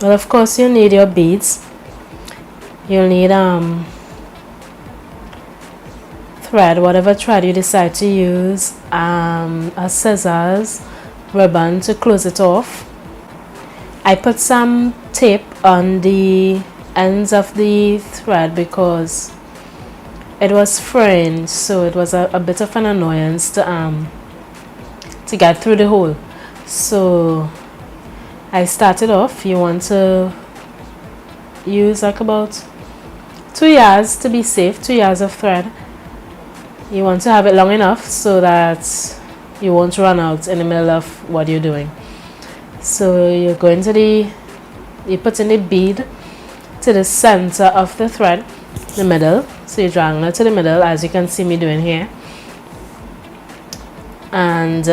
Well, of course you need your beads. You'll need thread, whatever thread you decide to use, a scissors, ribbon to close it off. I put some tape on the ends of the thread because it was fraying, so it was a bit of an annoyance to get through the hole. So I started off, you want to use like about 2 yards to be safe, 2 yards of thread. You want to have it long enough so that you won't run out in the middle of what you're doing. So you're going to you put in the bead to the center of the thread, the middle. So you're drawing it to the middle, as you can see me doing here. And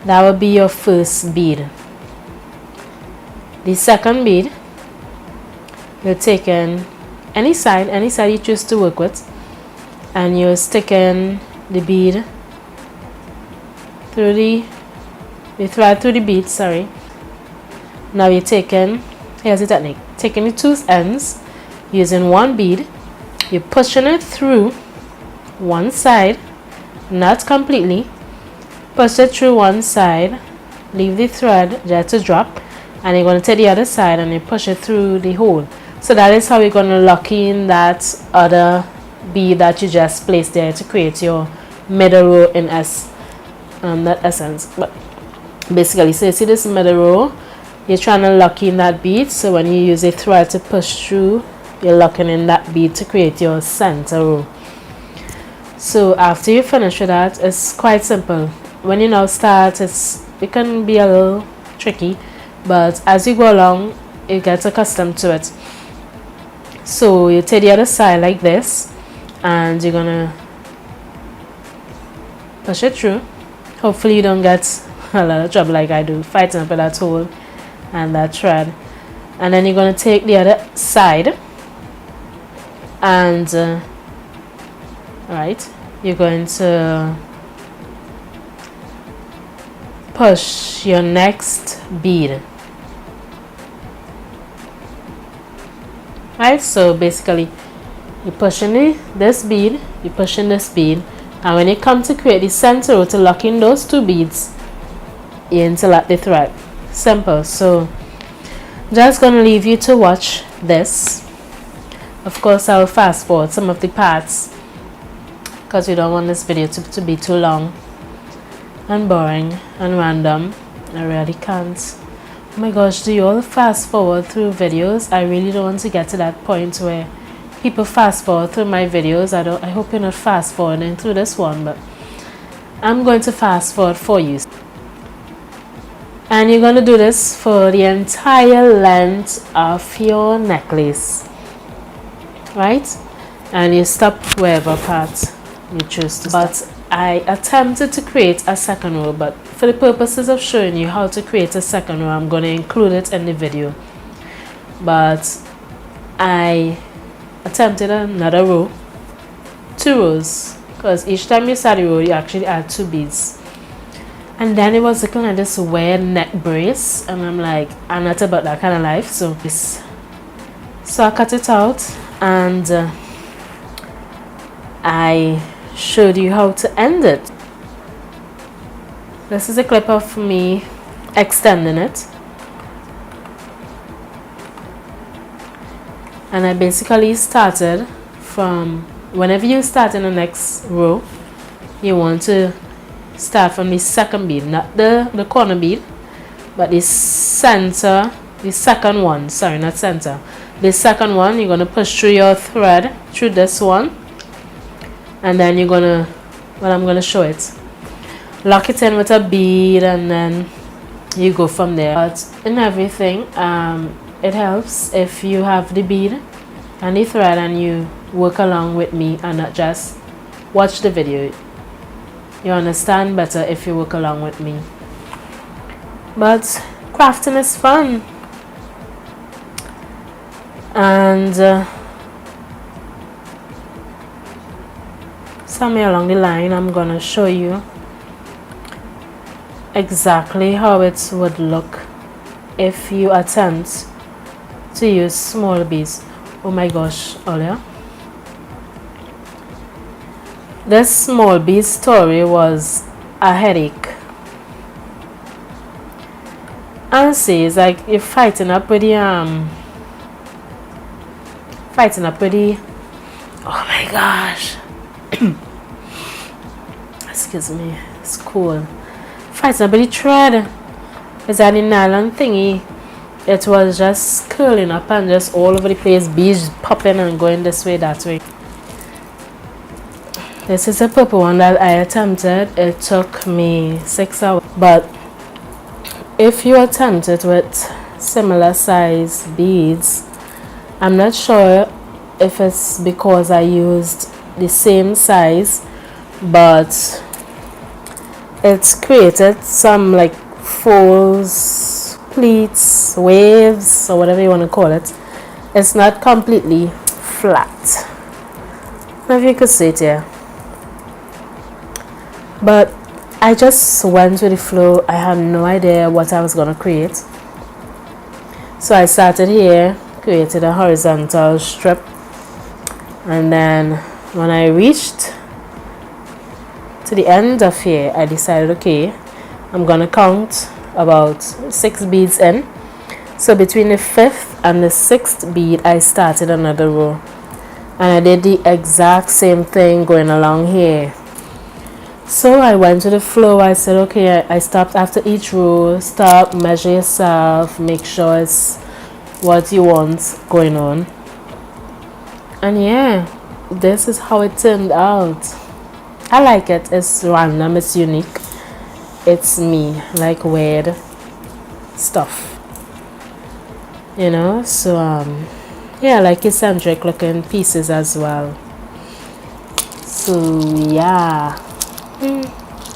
that will be your first bead. The second bead, you're taking any side you choose to work with, and you're sticking the bead through the thread through the bead, sorry. Now you're taking, here's the technique, taking the two ends, using one bead, you're pushing it through one side, not completely, push it through one side, leave the thread just to drop, and you're going to take the other side and you push it through the hole. So that is how you're going to lock in that other bead that you just placed there to create your middle row in that essence. But basically, so you see this middle row, you're trying to lock in that bead, so when you use a thread to push through, you're locking in that bead to create your center row. So after you finish with that, it's quite simple. When you now start, it can be a little tricky, but as you go along, you get accustomed to it. So you take the other side like this, and you're gonna push it through. Hopefully you don't get a lot of trouble like I do, fighting up with that hole and that thread. And then you're gonna take the other side, and alright, you're going to push your next bead. Right, so basically you're pushing this bead, you're pushing this bead, and when you come to create the center row to lock in those two beads, you interlock the thread. Simple. So just gonna leave you to watch this. Of course I will fast forward some of the parts because we don't want this video to be too long and boring and random. I really can't. Oh my gosh, do you all fast forward through videos? I really don't want to get to that point where people fast forward through my videos. I hope you're not fast forwarding through this one, but I'm going to fast forward for you. And you're going to do this for the entire length of your necklace, right? And you stop wherever part you choose to stop. But I attempted to create a second row, but for the purposes of showing you how to create a second row, I'm going to include it in the video. But I attempted another row, 2 rows, because each time you start a row you actually add 2 beads. And then it was looking like this weird neck brace, and I'm like, I'm not about that kind of life. So I cut it out, and I showed you how to end it. This is a clip of me extending it, and I basically started from, whenever you start in the next row, you want to start from the second bead, not the corner bead, but the center, the second one, sorry, not center, the second one. You're going to push through your thread through this one, and then you're going to, well, I'm going to show it, lock it in with a bead, and then you go from there. But in everything, it helps if you have the bead and the thread and you work along with me and not just watch the video. You understand better if you work along with me. But crafting is fun, and somewhere along the line I'm gonna show you exactly how it would look if you attempt to use small beads. Oh my gosh, Olia, this small bead story was a headache. Honestly, it's like you're fighting up with the oh my gosh. Excuse me, it's cool. Fighting up with the thread. Is that the nylon thingy? It was just curling up and just all over the place, beads popping and going this way, that way. This is a purple one that I attempted. It took me 6 hours. But if you attempt it with similar size beads, I'm not sure if it's because I used the same size, but it's created some like folds, pleats, waves, or whatever you want to call it. It's not completely flat. I don't know if you could see it here. But I just went with the flow. I had no idea what I was going to create. So I started here, created a horizontal strip, and then when I reached to the end of here, I decided, okay, I'm going to count about 6 beads in. So between the 5th and the 6th bead, I started another row. And I did the exact same thing going along here. So I went to the flow. I said, okay, I stopped after each row. Stop, measure yourself, make sure it's what you want going on. And yeah, this is how it turned out. I like it. It's random, it's unique, it's me, like weird stuff, you know. So yeah, like eccentric looking pieces as well. So yeah.